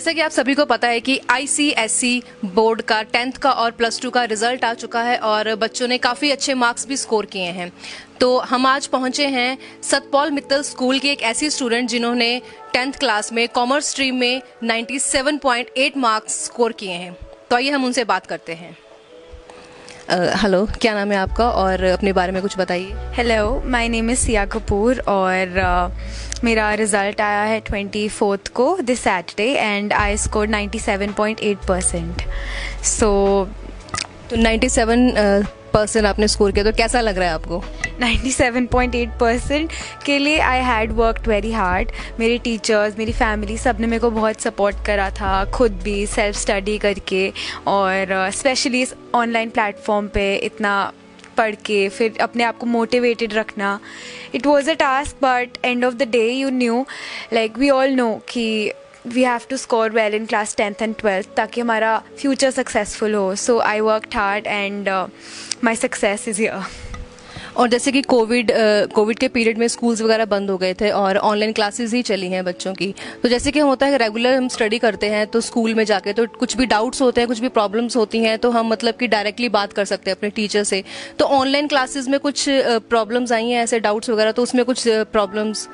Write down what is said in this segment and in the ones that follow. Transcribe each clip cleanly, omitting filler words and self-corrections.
जैसा कि आप सभी को पता है कि आईसीएसई बोर्ड का 10th का और +2 का रिजल्ट आ चुका है और बच्चों ने काफ़ी अच्छे मार्क्स भी स्कोर किए हैं। तो हम आज पहुंचे हैं सतपाल मित्तल स्कूल की एक ऐसी स्टूडेंट जिन्होंने 10th क्लास में कॉमर्स स्ट्रीम में 97.8 मार्क्स स्कोर किए हैं। तो आइए हम उनसे बात करते हैं। हेलो, क्या नाम है आपका और अपने बारे में कुछ बताइए। Hello, my name is Siya Kapoor और मेरा रिज़ल्ट आया है 24th को this Saturday and I score 97.8%। तो 97% आपने स्कोर किया, तो कैसा लग रहा है आपको? 97.8% के लिए I had worked very hard. मेरे टीचर्स, मेरी फैमिली, सब ने मेरे को बहुत सपोर्ट करा था, खुद भी सेल्फ स्टडी करके और स्पेशली इस ऑनलाइन प्लेटफॉर्म पे इतना पढ़ के फिर अपने आप को मोटिवेटेड रखना। It was a task but end of the day you knew, like we all know कि we have to score well in class 10th and 12th ताकि हमारा फ्यूचर सक्सेसफुल हो। So I worked hard and my success is here. और जैसे कि Covid के period में schools वगैरह बंद हो गए थे और ऑनलाइन क्लासेस ही चली हैं बच्चों की, तो जैसे कि हम होता है कि रेगुलर हम स्टडी करते हैं तो स्कूल में जाके तो कुछ भी डाउट्स होते हैं, कुछ भी प्रॉब्लम्स होती हैं तो हम मतलब कि डायरेक्टली बात कर सकते हैं अपने टीचर से। तो ऑनलाइन क्लासेस में कुछ प्रॉब्लम्स आई हैं, ऐसे डाउट्स वगैरह, तो उसमें कुछ प्रॉब्लम्स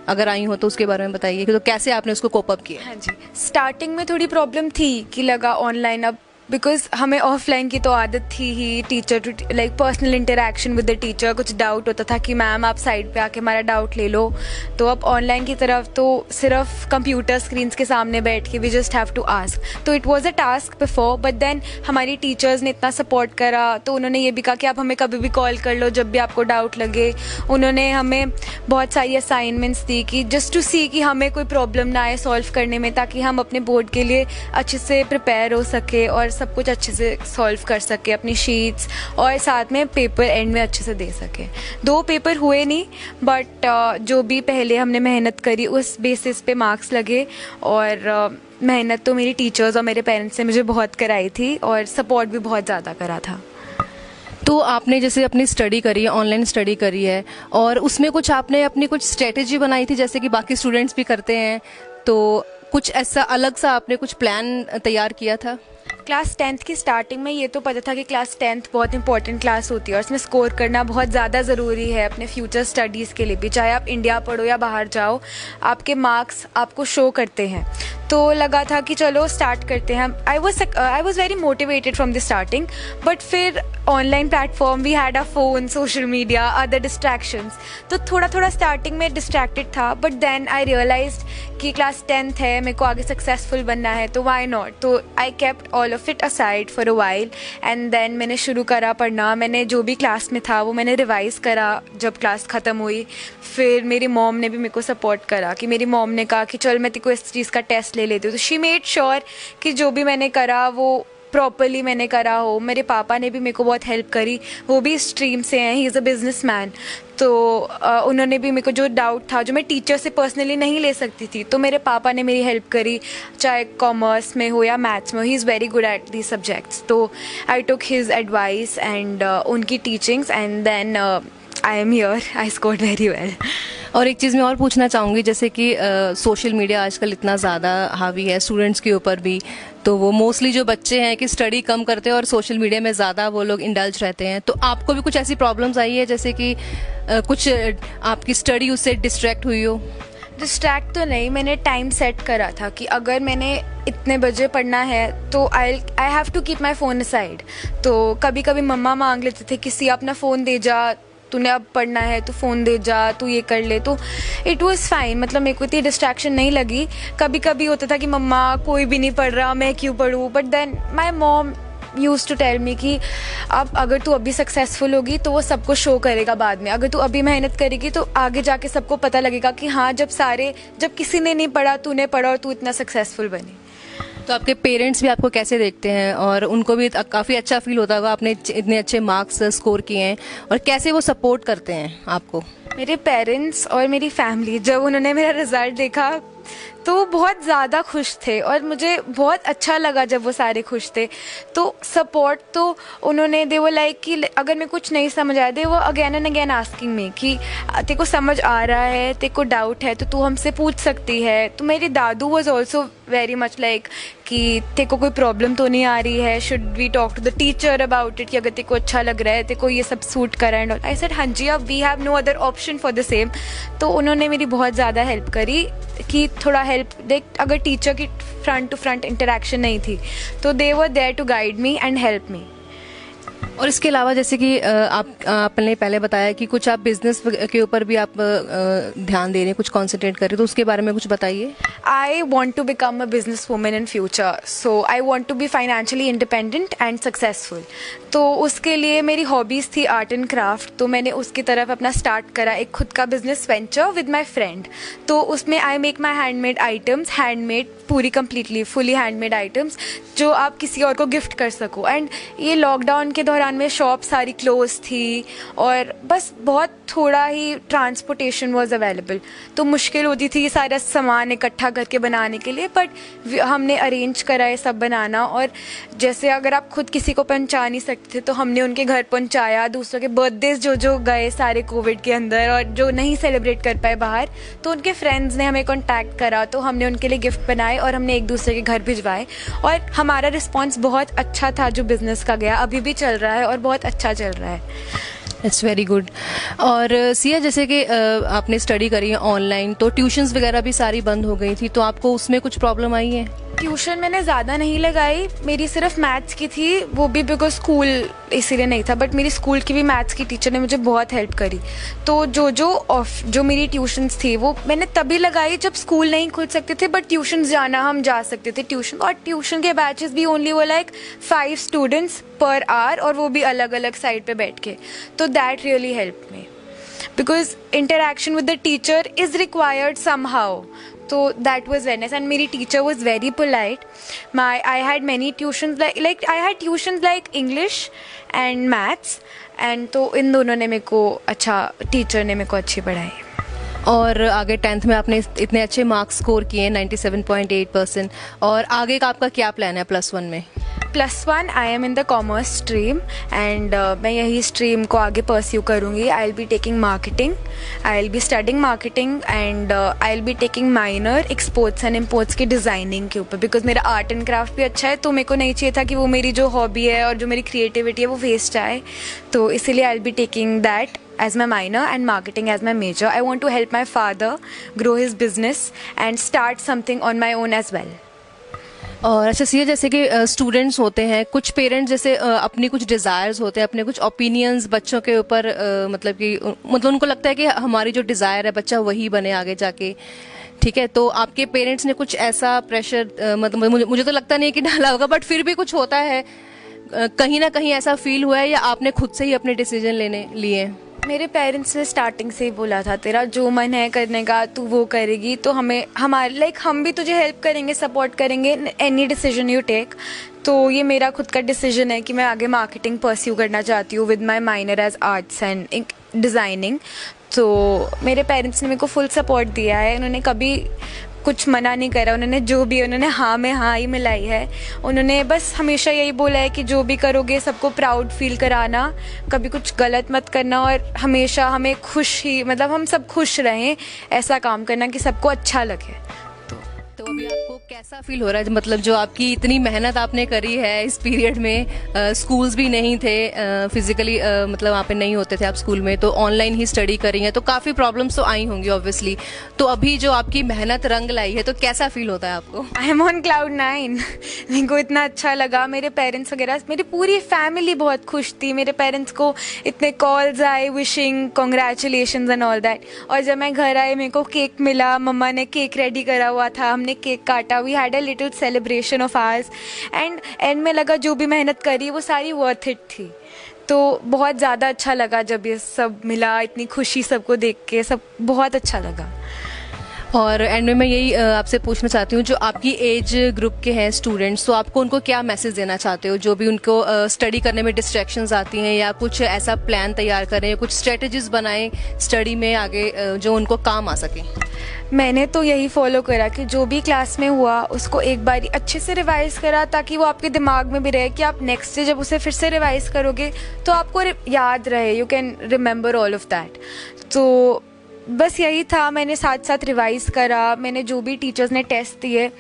अगर आई हो तो उसके बारे में बताइए कि तो कैसे आपने उसको कोप अप किया? हाँ जी, स्टार्टिंग में थोड़ी प्रॉब्लम थी कि लगा ऑनलाइन, अब बिकॉज हमें ऑफलाइन की तो आदत थी ही, teacher to like personal interaction with the teacher. कुछ डाउट होता था कि मैम आप साइड पे आके हमारा डाउट ले लो। तो अब ऑनलाइन की तरफ तो सिर्फ कंप्यूटर स्क्रीन्स के सामने बैठ के we just have to ask. तो it was a task before but then हमारी टीचर्स ने इतना सपोर्ट करा तो उन्होंने ये भी कहा कि आप हमें कभी भी कॉल कर लो जब भी आपको डाउट लगे। उन्होंने हमें बहुत सारी असाइनमेंट्स दी कि जस्ट टू सी कि हमें कोई प्रॉब्लम ना आए सॉल्व करने में, ताकि हम अपने बोर्ड के लिए अच्छे से प्रिपेयर हो सके और सब कुछ अच्छे से सॉल्व कर सके अपनी शीट्स, और साथ में पेपर एंड में अच्छे से दे सके। 2 पेपर हुए नहीं बट जो भी पहले हमने मेहनत करी उस बेसिस पे मार्क्स लगे। और मेहनत तो मेरी टीचर्स और मेरे पेरेंट्स ने मुझे बहुत कराई थी और सपोर्ट भी बहुत ज़्यादा करा था। तो आपने जैसे अपनी स्टडी करी है, ऑनलाइन स्टडी करी है, और उसमें कुछ आपने अपनी कुछ स्ट्रेटेजी बनाई थी जैसे कि बाकी स्टूडेंट्स भी करते हैं, तो कुछ ऐसा अलग सा आपने कुछ प्लान तैयार किया था? क्लास 10th की स्टार्टिंग में ये तो पता था कि क्लास 10th बहुत इंपॉर्टेंट क्लास होती है और इसमें स्कोर करना बहुत ज़्यादा ज़रूरी है अपने फ्यूचर स्टडीज़ के लिए भी। चाहे आप इंडिया पढ़ो या बाहर जाओ, आपके मार्क्स आपको शो करते हैं। तो लगा था कि चलो स्टार्ट करते हैं। I was very motivated from the starting but फिर online platform, we had a phone, social media, other distractions, तो थोड़ा डिस्ट्रैक्टेड था। बट देन आई रियलाइज्ड कि क्लास 10th है, मेरे को आगे सक्सेसफुल बनना है, तो वाई नॉट। तो I kept all of it aside for a while and then मैंने शुरू करा पढ़ना। मैंने जो भी क्लास में था वो मैंने रिवाइज़ करा जब क्लास ख़त्म हुई। फिर मेरी मॉम ने भी मेरे को सपोर्ट करा कि मेरी मॉम ने कहा कि चल मैं तेरे को इस चीज़ का टेस्ट ले लेती हूँ। तो शी मेड श्योर कि जो भी मैंने करा वो प्रॉपरली मैंने करा हो। मेरे पापा ने भी मेरे को बहुत हेल्प करी, वो भी स्ट्रीम से हैं, ही इज़ अ बिजनेसमैन। तो उन्होंने भी मेरे को जो डाउट था जो मैं टीचर से पर्सनली नहीं ले सकती थी, तो मेरे पापा ने मेरी हेल्प करी, चाहे कॉमर्स में हो या मैथ्स में हो। He is very good at the subjects. तो I took his advice and उनकी teachings and then I am here, I scored very well. और एक चीज़ मैं और पूछना चाहूँगी, जैसे कि सोशल मीडिया आजकल इतना ज़्यादा हावी है स्टूडेंट्स के ऊपर भी, तो वो मोस्टली जो बच्चे हैं कि स्टडी कम करते हैं और सोशल मीडिया में ज़्यादा वो लोग इंडल्ज रहते हैं। तो आपको भी कुछ ऐसी प्रॉब्लम्स आई है जैसे कि कुछ आपकी स्टडी उससे डिस्ट्रैक्ट हुई हो? डिस्ट्रैक्ट तो नहीं, मैंने टाइम सेट करा था कि अगर मैंने इतने बजे पढ़ना है तो I have to keep my phone aside. तो कभी कभी मम्मा मांग लेते थे किसी अपना फ़ोन दे जा, तूने अब पढ़ना है तो फ़ोन दे जा, तू ये कर ले। तो इट वाज फाइन, मतलब मेरे को इतनी डिस्ट्रैक्शन नहीं लगी। कभी कभी होता था कि मम्मा कोई भी नहीं पढ़ रहा, मैं क्यों पढ़ूँ, but then my mom use to tell me कि अब अगर तू अभी सक्सेसफुल होगी तो वो सबको शो करेगा बाद में। अगर तू अभी मेहनत करेगी तो आगे जाके सबको पता लगेगा कि हाँ जब किसी ने नहीं पढ़ा तूने पढ़ा और तू इतना सक्सेसफुल बनी। तो आपके पेरेंट्स भी आपको कैसे देखते हैं और उनको भी काफ़ी अच्छा फील होता होगा आपने इतने अच्छे मार्क्स स्कोर किए हैं, और कैसे वो सपोर्ट करते हैं आपको? मेरे पेरेंट्स और मेरी फैमिली, जब उन्होंने मेरा रिजल्ट देखा तो बहुत ज़्यादा खुश थे और मुझे बहुत अच्छा लगा जब वो सारे खुश थे। तो सपोर्ट तो उन्होंने, दे वो लाइक कि अगर मैं कुछ नहीं समझ आया, दे वो again and again asking me कि तेरे को समझ आ रहा है, तेरे को डाउट है तो तू हमसे पूछ सकती है। तो मेरे दादू was also very much like कि तेरे को कोई प्रॉब्लम तो नहीं आ रही है, should we talk to the teacher about it, कि अगर तेरे को अच्छा लग रहा है, तेरे को ये सब सूट करा एंड ऑल। आई सेड हाँ जी, अब we have no other option for the same. तो उन्होंने मेरी बहुत ज़्यादा हेल्प करी कि थोड़ा हेल्प देख, अगर टीचर की फ्रंट टू फ्रंट इंटरेक्शन नहीं थी तो they were there to guide me and help me. और इसके अलावा जैसे कि आपने पहले बताया कि कुछ आप बिजनेस के ऊपर भी आप ध्यान दे रहे हैं, कुछ कॉन्सेंट्रेट कर रहे हैं, तो उसके बारे में कुछ बताइए। I want to become a businesswoman in future, so I want to be financially independent and successful. तो उसके लिए मेरी हॉबीज़ थी आर्ट एंड क्राफ्ट, तो मैंने उसकी तरफ अपना स्टार्ट करा एक खुद का business venture with my friend. तो उसमें I make my handmade items, handmade पूरी कम्प्लीटली फुली हैंडमेड आइटम्स जो आप किसी और को गिफ्ट कर सको। एंड ये लॉकडाउन के दौरान में शॉप सारी क्लोज थी और बस बहुत थोड़ा ही ट्रांसपोर्टेशन वॉज अवेलेबल, तो मुश्किल होती थी ये सारा सामान इकट्ठा करके बनाने के लिए। बट हमने अरेंज करा ये सब बनाना, और जैसे अगर आप खुद किसी को पहुंचा नहीं सकते थे तो हमने उनके घर पहुंचाया, दूसरों के बर्थडेज जो गए सारे कोविड के अंदर और जो नहीं सेलिब्रेट कर पाए बाहर, तो उनके फ्रेंड्स ने हमें कॉन्टैक्ट करा तो हमने उनके लिए गिफ्ट बनाए और हमने एक दूसरे के घर भिजवाए। और हमारा रिस्पॉन्स बहुत अच्छा था जो बिज़नेस का गया, अभी भी चल रहा है और बहुत अच्छा चल रहा है। It's very good. और सिया, जैसे कि आपने स्टडी करी है ऑनलाइन, तो ट्यूशन्स वगैरह भी सारी बंद हो गई थी, तो आपको उसमें कुछ प्रॉब्लम आई है? ट्यूशन मैंने ज़्यादा नहीं लगाई, मेरी सिर्फ मैथ्स की थी, वो भी बिकॉज स्कूल इसीलिए नहीं था। बट मेरी स्कूल की भी मैथ्स की टीचर ने मुझे बहुत हेल्प करी। तो जो मेरी ट्यूशन्स थी वो मैंने तभी लगाई जब स्कूल नहीं खुल सकते थे, बट ट्यूशन जाना हम जा सकते थे ट्यूशन। और ट्यूशन के बैचेस भी ओनली वो लाइक 5 स्टूडेंट्स पर आवर, और वो भी अलग अलग साइड पे बैठ के। तो that really help me because interaction with the teacher is required somehow. So that was very nice, and मेरी teacher was very polite. I had many tuitions like I had tuitions like English and Maths, and तो इन दोनों ने मेरे को अच्छा, teacher ने मेरे को अच्छी पढ़ाई। और आगे 10th में आपने इतने अच्छे मार्क्स स्कोर किए, 97.8%, और आगे का आपका क्या प्लान है +1 में? +1 I am in the commerce stream, and मैं यही स्ट्रीम को आगे परस्यू करूँगी। I will be taking marketing, I will be studying marketing, and I will be taking minor exports and imports की डिज़ाइनिंग के ऊपर, बिकॉज मेरा आर्ट एंड क्राफ्ट भी अच्छा है, तो मेरे को नहीं चाहिए था कि वो मेरी जो हॉबी है और जो मेरी क्रिएटिविटी है वो वेस्ट आए। तो इसीलिए I will be taking that as my minor and marketing as my major. I want to help my father grow his business and start something on my own as well. और अच्छा सिया, जैसे कि students होते हैं, कुछ parents जैसे अपनी कुछ डिज़ायर्स होते हैं, अपने कुछ ओपिनियंस बच्चों के ऊपर, मतलब उनको लगता है कि हमारी जो डिज़ायर है बच्चा वही बने आगे जाके, ठीक है। तो आपके पेरेंट्स ने कुछ ऐसा प्रेशर, मतलब मुझे तो लगता नहीं कि डाला होगा, बट फिर भी कुछ होता है, कहीं ना कहीं ऐसा फील हुआ है, या आपने खुद से ही अपने डिसीजन लिए? मेरे पेरेंट्स ने स्टार्टिंग से ही बोला था तेरा जो मन है करने का तू वो करेगी, तो हमारे हम भी तुझे हेल्प करेंगे, सपोर्ट करेंगे एनी डिसीजन यू टेक। तो ये मेरा खुद का डिसीजन है कि मैं आगे मार्केटिंग परस्यू करना चाहती हूँ with my minor as arts and designing. तो मेरे पेरेंट्स ने मेरे को फुल सपोर्ट दिया है, उन्होंने कभी कुछ मना नहीं करा, उन्होंने जो भी, उन्होंने हाँ में हाँ ही मिलाई है। उन्होंने बस हमेशा यही बोला है कि जो भी करोगे सबको प्राउड फील कराना, कभी कुछ गलत मत करना, और हमेशा हमें खुश ही, मतलब हम सब खुश रहें, ऐसा काम करना कि सबको अच्छा लगे। तो अभी आपको कैसा फील हो रहा है, मतलब जो आपकी इतनी मेहनत आपने करी है इस पीरियड में, स्कूल्स भी नहीं थे, फिजिकली मतलब वहाँ पे नहीं होते थे आप स्कूल में, तो ऑनलाइन ही स्टडी करी है, तो काफ़ी प्रॉब्लम्स तो आई होंगी ऑब्वियसली। तो अभी जो आपकी मेहनत रंग लाई है, तो कैसा फील होता है आपको? I am on cloud 9। मेरे को इतना अच्छा लगा, मेरे पेरेंट्स वगैरह, मेरी पूरी फैमिली बहुत खुश थी। मेरे पेरेंट्स को इतने कॉल्स आए wishing congratulations and all that. और जब मैं घर आई मेरे को केक मिला, मम्मा ने केक रेडी करा हुआ था, हमने केक काटा, we had a little celebration of ours, and end में लगा जो भी मेहनत करी वो सारी वर्थ इट थी। तो बहुत ज़्यादा अच्छा लगा जब ये सब मिला, इतनी खुशी सबको देख के, सब बहुत अच्छा लगा। और एंड में मैं यही आपसे पूछना चाहती हूँ, जो आपकी एज ग्रुप के हैं स्टूडेंट्स, तो आपको उनको क्या मैसेज देना चाहते हो, जो भी उनको स्टडी करने में डिस्ट्रैक्शंस आती हैं, या कुछ ऐसा प्लान तैयार करें, कुछ स्ट्रेटजीज बनाएं स्टडी में आगे जो उनको काम आ सके? मैंने तो यही फॉलो करा कि जो भी क्लास में हुआ उसको एक बार अच्छे से रिवाइज करा, ताकि वो आपके दिमाग में भी रहे कि आप नेक्स्ट डे जब उसे फिर से रिवाइज करोगे तो आपको याद रहे, you can remember all of that. तो बस यही था, मैंने साथ साथ रिवाइज करा। मैंने जो भी टीचर्स ने टेस्ट दिए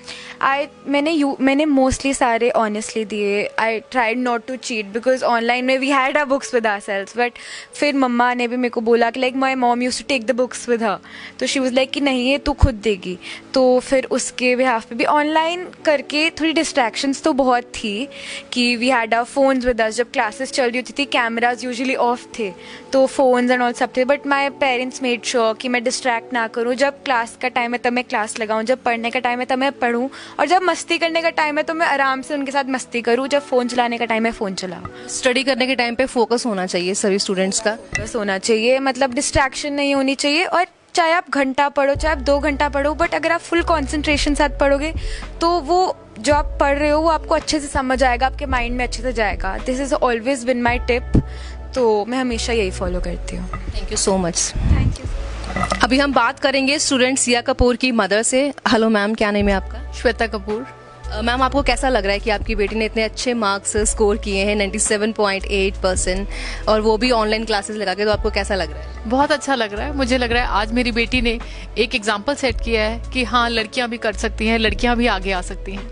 मैंने मोस्टली सारे ऑनेस्टली दिए। I tried not to cheat because online में we had our books with ourselves, but फिर मम्मा ने भी मेरे को बोला कि like my mom used to take the books with her, तो शी वाज लाइक कि नहीं ये तू खुद देगी। तो फिर उसके बिहाफ पे भी ऑनलाइन करके थोड़ी डिस्ट्रैक्शंस तो बहुत थी कि we had our phones with us. जब क्लासेस चल रही होती थी कैमराज यूजुअली ऑफ थे, तो फोन्स एंड ऑल सब थे, but my parents made sure कि मैं डिस्ट्रैक्ट ना करूँ। जब क्लास का टाइम है तब मैं क्लास लगाऊँ, जब पढ़ने का टाइम है तब मैं पढ़ूँ, और जब मस्ती करने का टाइम है तो मैं आराम से उनके साथ मस्ती करूँ, जब फ़ोन चलाने का टाइम है फ़ोन चलाऊँ। स्टडी करने के टाइम पे फोकस होना चाहिए सभी स्टूडेंट्स का, बस होना चाहिए, मतलब डिस्ट्रैक्शन नहीं होनी चाहिए। और चाहे आप घंटा पढ़ो चाहे आप 2 घंटा पढ़ो, बट अगर आप फुल कॉन्सेंट्रेशन साथ पढ़ोगे तो वो जो आप पढ़ रहे हो वो आपको अच्छे से समझ आएगा, आपके माइंड में अच्छे से जाएगा। This is always been my tip, तो मैं हमेशा यही फॉलो करती हूँ। Thank you so much. Thank you. अभी हम बात करेंगे स्टूडेंट सिया कपूर की मदर से। हेलो मैम, क्या नेम है आपका? श्वेता कपूर। मैम, आपको कैसा लग रहा है कि आपकी बेटी ने इतने अच्छे मार्क्स स्कोर किए हैं 97.8%, और वो भी ऑनलाइन क्लासेस लगा के, तो आपको कैसा लग रहा है? बहुत अच्छा लग रहा है। मुझे लग रहा है आज मेरी बेटी ने एक एग्जाम्पल सेट किया है कि हाँ, लड़कियां भी कर सकती हैं, लड़कियां भी आगे आ सकती हैं।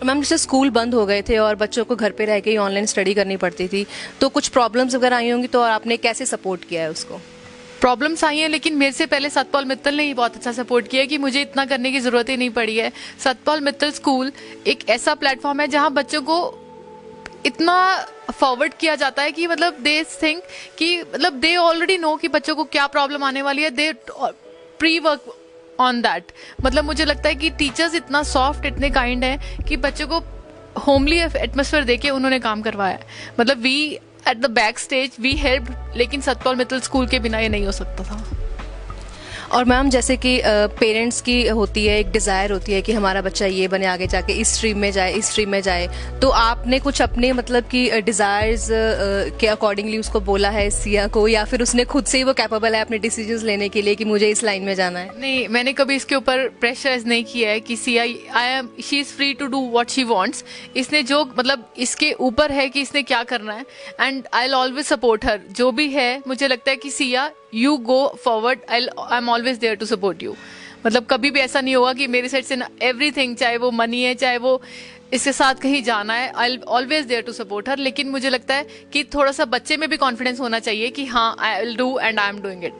मैम, जैसे स्कूल बंद हो गए थे और बच्चों को घर पे रह के ही ऑनलाइन स्टडी करनी पड़ती थी, तो कुछ प्रॉब्लम्स वगैरह आई होंगी, तो आपने कैसे सपोर्ट किया है उसको? प्रॉब्लम्स आई हैं, लेकिन मेरे से पहले सतपाल मित्तल ने ही बहुत अच्छा सपोर्ट किया कि मुझे इतना करने की जरूरत ही नहीं पड़ी है। सतपाल मित्तल स्कूल एक ऐसा प्लेटफॉर्म है जहां बच्चों को इतना फॉरवर्ड किया जाता है कि मतलब दे थिंक कि मतलब दे ऑलरेडी नो कि बच्चों को क्या प्रॉब्लम आने वाली है, दे प्री वर्क ऑन दैट। मतलब मुझे लगता है कि टीचर्स इतना सॉफ्ट, इतने काइंड हैं कि बच्चों को होमली एटमोसफेयर देके उन्होंने काम करवाया। मतलब we at the back stage we help, लेकिन सतपाल मित्तल स्कूल के बिना ये नहीं हो सकता था। और मैम, जैसे कि पेरेंट्स की होती है एक डिज़ायर होती है कि हमारा बच्चा ये बने, आगे जाके इस स्ट्रीम में जाए, इस स्ट्रीम में जाए, तो आपने कुछ अपने मतलब कि डिज़ायर्स के अकॉर्डिंगली उसको बोला है सिया को, या फिर उसने खुद से ही वो कैपेबल है अपने डिसीजंस लेने के लिए कि मुझे इस लाइन में जाना है? नहीं, मैंने कभी इसके ऊपर प्रेशराइज नहीं किया है कि Siya she is free to do what she wants. इसने जो मतलब इसके ऊपर है कि इसने क्या करना है, and I will always support her. जो भी है, मुझे लगता है कि Siya you go forward, I am always there to support you. मतलब कभी भी ऐसा नहीं होगा कि मेरे साइड से एवरीथिंग, चाहे वो मनी है, चाहे वो इसके साथ कहीं जाना है, I always there to support her. लेकिन मुझे लगता है कि थोड़ा सा बच्चे में भी कॉन्फिडेंस होना चाहिए कि हाँ, I will do and I am doing it.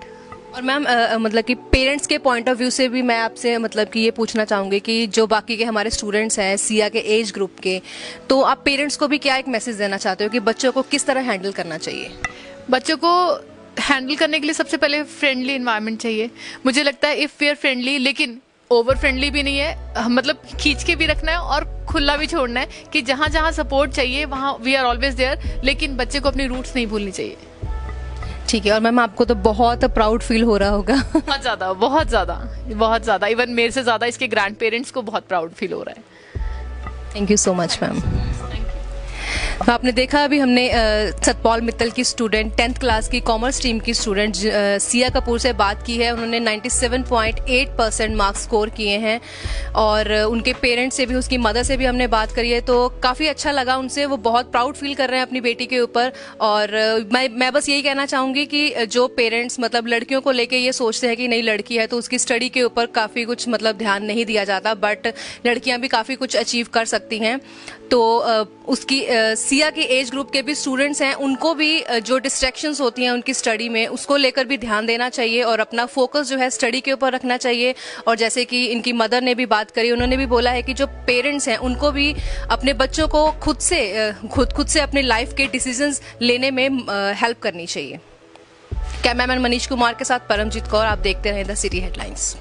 और मैम, मतलब कि पेरेंट्स के पॉइंट ऑफ व्यू से भी मैं आपसे मतलब कि ये पूछना चाहूँगी कि जो बाकी के हमारे स्टूडेंट्स हैं सिया के एज ग्रुप के, तो आप पेरेंट्स को भी क्या एक मैसेज देना चाहते हो कि बच्चों को किस तरह हैंडल करना चाहिए? बच्चों को हैंडल करने के लिए सबसे पहले फ्रेंडली एनवायरनमेंट चाहिए। मुझे लगता है इफ वी आर फ्रेंडली, लेकिन ओवर फ्रेंडली भी नहीं है, मतलब खींच के भी रखना है और खुला भी छोड़ना है कि जहां जहां सपोर्ट चाहिए वहां वी आर ऑलवेज देयर, लेकिन बच्चे को अपनी रूट्स नहीं भूलनी चाहिए। ठीक है। और मैम, आपको तो बहुत प्राउड फील हो रहा होगा। बहुत ज़्यादा, बहुत ज़्यादा, बहुत ज़्यादा। इवन मेरे से ज़्यादा इसके ग्रैंड पेरेंट्स को बहुत प्राउड फील हो रहा है। Thank you so much ma'am. तो आपने देखा अभी हमने सतपाल मित्तल की स्टूडेंट 10th क्लास की कॉमर्स स्ट्रीम की स्टूडेंट सिया कपूर से बात की है। उन्होंने 97.8% मार्क्स स्कोर किए हैं, और उनके पेरेंट्स से भी, उसकी मदर से भी हमने बात करी है, तो काफ़ी अच्छा लगा उनसे। वो बहुत प्राउड फील कर रहे हैं अपनी बेटी के ऊपर। और मैं बस यही कहना चाहूँगी कि जो पेरेंट्स मतलब लड़कियों को लेके ये सोचते हैं कि नहीं लड़की है तो उसकी स्टडी के ऊपर काफ़ी कुछ मतलब ध्यान नहीं दिया जाता, बट लड़कियाँ भी काफ़ी कुछ अचीव कर सकती हैं। तो उसकी सिया के एज ग्रुप के भी स्टूडेंट्स हैं, उनको भी जो डिस्ट्रैक्शंस होती हैं उनकी स्टडी में, उसको लेकर भी ध्यान देना चाहिए और अपना फोकस जो है स्टडी के ऊपर रखना चाहिए। और जैसे कि इनकी मदर ने भी बात करी, उन्होंने भी बोला है कि जो पेरेंट्स हैं उनको भी अपने बच्चों को खुद से अपने लाइफ के डिसीजंस लेने में हेल्प करनी चाहिए। कैमरामैन मनीष कुमार के साथ परमजीत कौर, आप देखते रहें द सिटी हेडलाइंस।